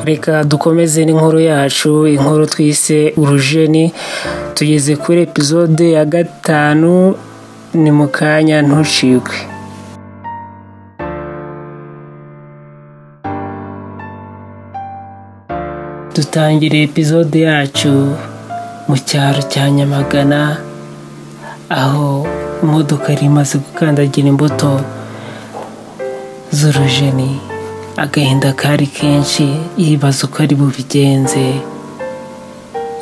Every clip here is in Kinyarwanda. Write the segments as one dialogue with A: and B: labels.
A: reka dukomeze n'inkuru yacu, inkuru twise urujeni. Tugeze kuri episode ya 5, ni mu kanya ntucikwe. Dutangire episode yacu mu cyaro cya Nyamagana, aho imodoka yari imaze gukandagira imbuto z'urujeni. Agahinda kari kenshi, yibaza uko ari bubigenze.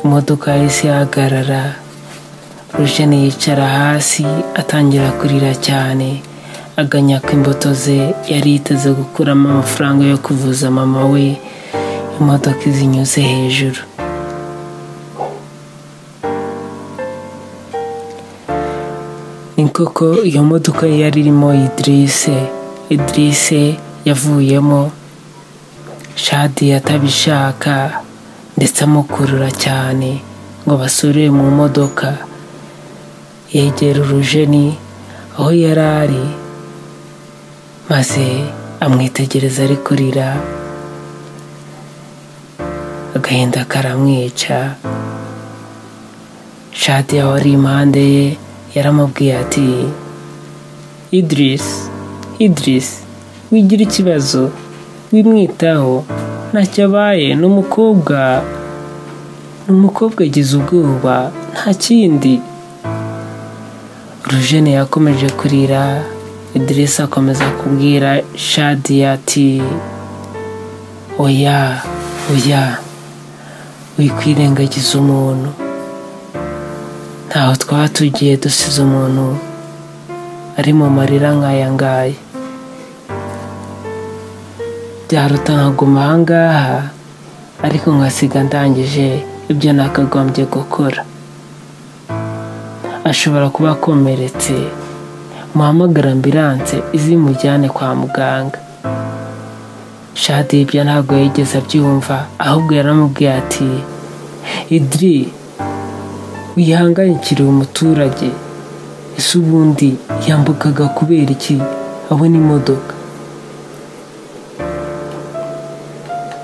A: Imodoka yahise ihagarara, Rujeni yicara hasi atangira kurira cyane, aganya ko imbuto ze yari yiteze gukuramo amafaranga yo kuvuza mama we, imodoka izinyuze hejuru. Ni koko iyo modoka yari irimo Idrisse yavuyemo. Shadi atabishaka ndetse amukurura cyane ngo basubire mu modoka. Yegera urujeni aho yari ari, maze amwitegereza ari kurira. Agahinda karamwica. Shadi aho ari impande ye yaramubwiye ati, Idris, wigira ikibazo, wimwitaho, ntacyo abaye, n'umukobwa agize ubwoba, nta kindi. Rujeni yakomeje kurira. Idris akomeza kubwira Shadi ati, oya, wikwirengagiza umuntu. Ntaho twaba tugiye dusize umuntu ari mu marira nk'aya ngaya. Byaruta nkaguma aha ngaha, ariko nkasiga ndangije ibyo nakagombye gukora. Ashobora kuba akomeretse, muhamagara ambulance izimujyane kwa muganga. Shadi ibyo ntabwo yigeze abyumva, ahubwo yaramubwiye ati, Idri, wihangayikire umuturage. Ese ubundi yambukaga kubera iki? Abona imodoka.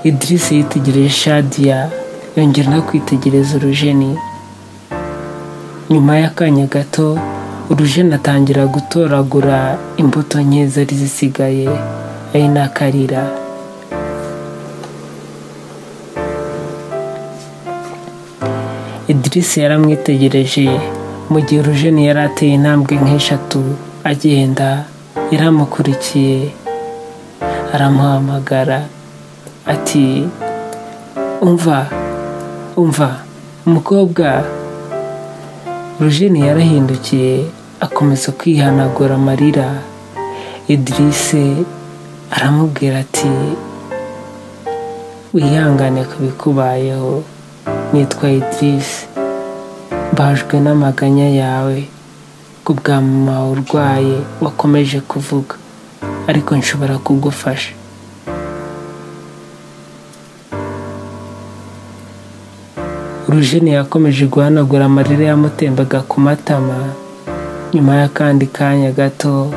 A: Idris yitegereje Shadia, yongera no kwitegereza urujeni. Nyuma y'akanya gato, urujeni atangira gutoragura imbuto nke zari zisigaye, ari n'akarira. Idris yaramwitegereje mu gihe urujeni yari ateye intambwe nk'eshatu agenda. Yaramukurikiye aramuhamagara ati, umva umukobwa. Rujeni yarahindukiye akomeza kwihanagura amarira. Idris aramubwira ati, wihangane ku bikubayeho, nitwa Idris, mbajwe n'amaganya yawe ku bwa mama urwaye wakomeje kuvuga, ariko nshobora kugufasha. Rujeni yakomeje guhanagura amarira yamutembaga ku matama. Nyuma y'akandi kanya gato,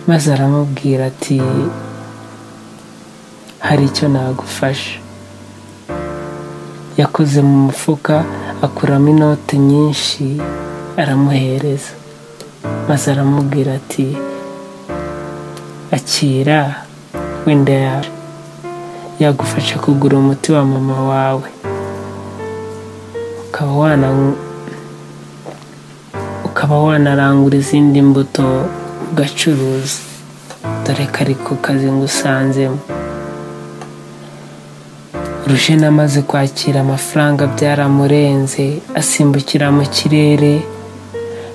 A: maze aramubwira ati, hari icyo nagufasha. Yakoze mu mufuka akuramo inote nyinshi aramuhereza, maze aramubwira ati, akira, wenda yagufasha kugura umuti wa mama wawe, ukaba wanarangura izindi mbuto ugacuruza, dore ko ariko kazi ngusanzemo. Rujeni amaze kwakira amafaranga byaramurenze, asimbukira mu kirere.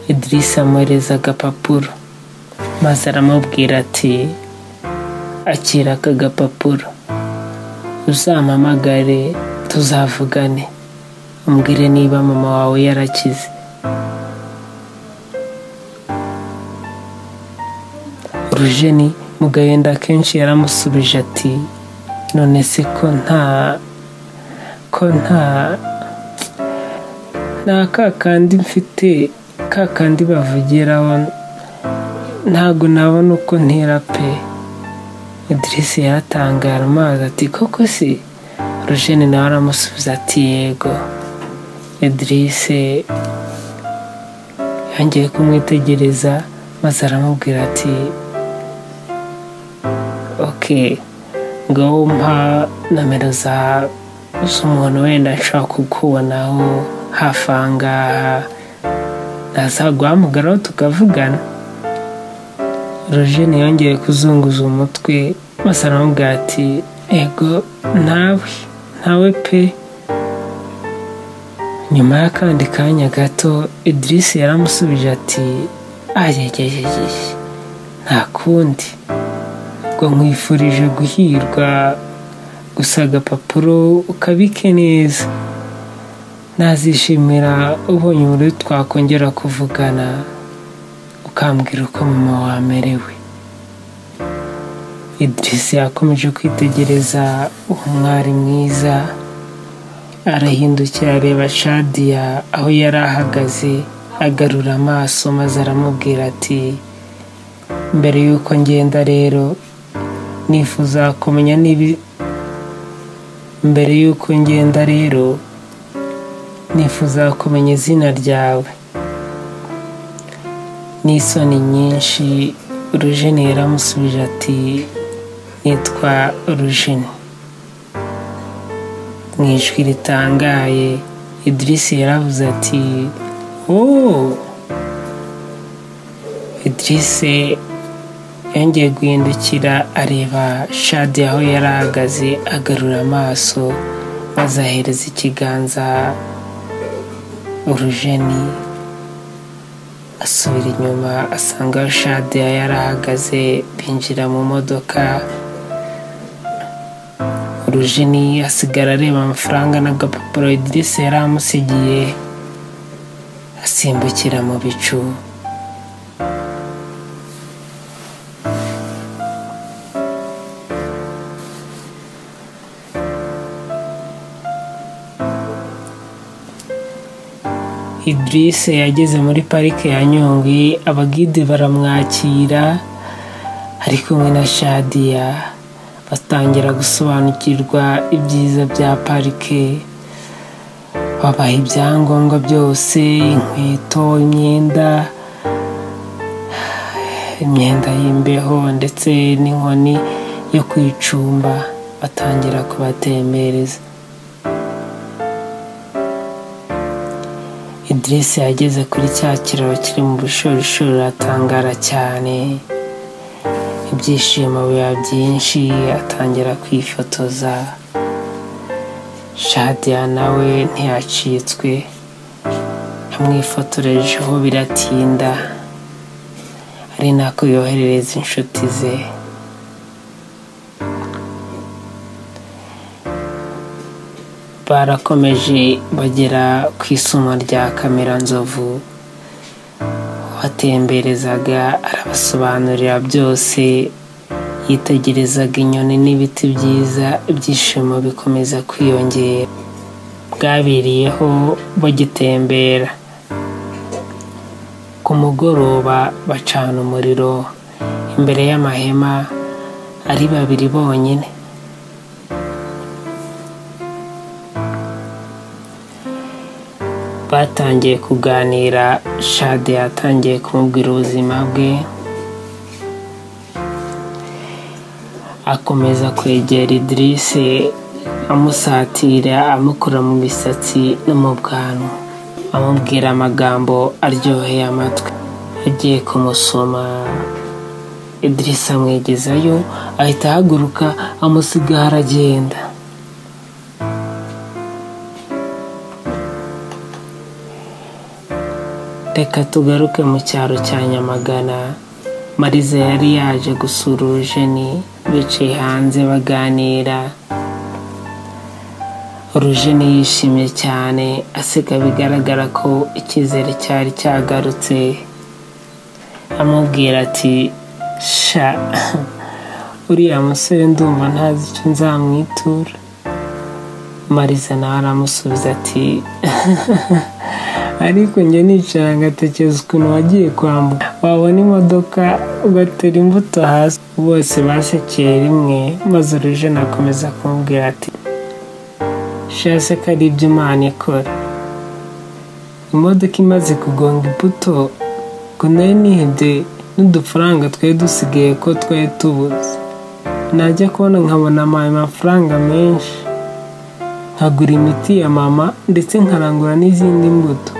A: Idris amuhereza agapapuro, maze aramubwira ati, akira aka gapapuro, uzampamagare tuzavugane, umbwire niba mama wawe yarakize. Rujeni mu gahinda kenshi yaramusubije ati, none se ko nta kakandi mfite, kakandi bavugiraho, ntago nabona uko ntera pe. Idris yaratangara amazi ati, koko se Rujeni nawe aramusubiza ati yego. Idrisse yongeye kumwitegereza maze aramubwira ati okay, ngaho mpa nomero z'umuntu wenda nshobora kukubonaho hafi aha ngaha, nazaguhamagaraho tukavugana. Rujeni yongeye kuzunguza umutwe maze aramubwira ati ego ntawe pe. Nyuma y'akandi kanya gato Idrisse yaramusubije ati ajejejeje nta kundi, ubwo nkwifurije guhirwa, gusa agapapuro ukabike neza, nazishimira ubonye uburyo twakongera kuvugana ukambwira uko mama wamerewe. Idrisse yakomeje kwitegereza umwari mwiza, arahindukira areba Shadia aho yari ahagaze, agarura amaso maze aramubwira ati mbere y'uko ngenda rero nifuza kumenya izina ryawe. N'isoni nyinshi Rujeni yaramusubije ati nitwa Rujeni. Mu ijwi ritangaye Idrisse yaravuze ati oh. Idrisse yongeye guhindukira areba Shadia aho yari ahagaze, agarura amaso maze ahereza ikiganza Rujeni, asubira inyuma asanga aho Shadia yari ahagaze, binjira mu modoka. Rujeni asigara areba amafaranga n'agapapuro Idrisse yari amusigiye, asimbukira mu bicu. Idrisse yageze muri parike ya Nyungwe, abagide baramwakira ari kumwe na Shadia, batangira gusobanukirwa ibyiza bya parike, babaha ibyangombwa byose, inkweto, imyenda y'imbeho ndetse n'inkoni yo kwicumba, batangira kubatembereza. Idrisse yageze kuri cya kiraro kiri mu bushorishori atangara cyane, ibyishimo biba byinshi, atangira kwifotoza. Shadia nawe ntiyacitswe, amwifotorejeho biratinda, ari nako yoherereza inshuti ze. Barakomeje bagera ku isumo rya Kamiranzovu, watemberezaga arabasobanurira byose, yitegerezaga inyoni n'ibiti byiza, ibyishimo bikomeza kwiyongera. Bwabiriyeho bagitembera, ku mugoroba bacana umuriro imbere y'amahema ari babiri bonyine. Batangiye kuganira, Shadia yatangiye kumubwira ubuzima bwe, akomeza kwegera Idrisse amusatira, amukora mu misatsi no mu bwanwa, amubwira amagambo aryoheye amatwi. Agiye kumusoma, Idrisse amwegezayo, ahita ahaguruka amusiga aragenda. Reka tugaruke mu cyaro cya Nyamagana. Mariza yari yaje gusura Rujeni, bicaye hanze baganira. Rujeni yishimye cyane, aseka bigaragara ko icyizere cyari cyagarutse. Amubwira ati sha uriya musore ndumva ntazi icyo nzamwitura. Mariza nawe aramusubiza ati ariko njye nicara ngatekereza ukuntu wagiye kwambuka, wabona imodoka ugatera imbuto hasi. Bose basekeye rimwe, maze Rujeni akomeza kumubwira ati shase ko ari ibyo Imana ikora. Imodoka imaze kugonga ibuto ngo nari nihebye n'udufaranga twari dusigaye ko twari tubuze. Najya kubona nkabona amaye amafaranga menshi, nkagura imiti ya mama ndetse nkarangura n'izindi mbuto.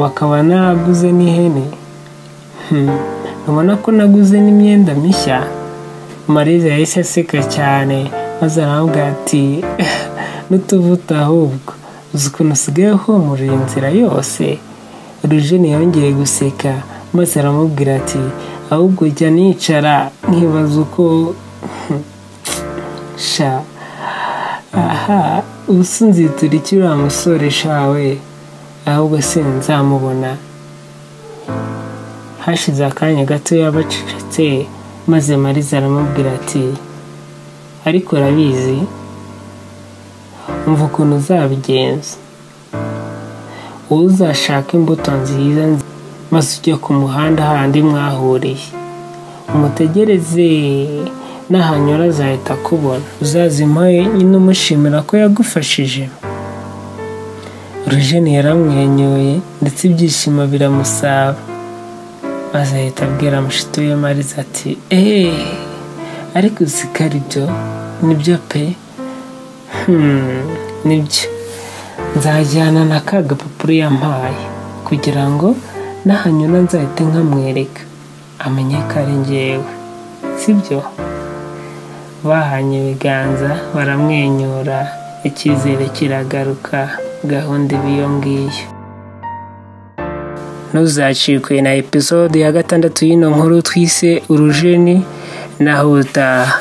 A: Bakaba naraguze n'ihene. Ubona ko naguze n'imyenda mishya. Mariza yahise aseka cyane maze aravuga ati n'utuvuta ahubwo uzi ukuntu usigaye uhumurira inzira yose. Rujeni yongeye guseka maze aramubwira ati ahubwo jya nicara nkibaza uko sha ubusunzitura iki uriya musore shawe, ahubwo sinzamubona. Hashize akanya gato yabacecetse maze Mariza aramubwira ati ariko urabizi, umva ukuntu uzabigenza. Wowe uzashaka imbuto nziza maze ujye ku muhanda handi mwahuriye, umutegereze n'ahanyura azahita akubona. Uzazimuhe nyine umushimira ko yagufashije. Rujeni yaramwenyuye ndetse ibyishimo biramusaba, maze ahita abwira mushito we Mariza ati ariko uzi ko ari byo? Nibyo pe. Nibyo, nzajyana na ka gapapuro yampaye kugira ngo n'ahanyura nzahite nkamwereka amenye ko ari njyewe, sibyo? Bahanye ibiganza baramwenyura, icyizere kiragaruka, gahunda iba iyo ngiyo. Ntuzacikwe na episode ya 6 y'ino nkuru twise Urujeni, naho utaha.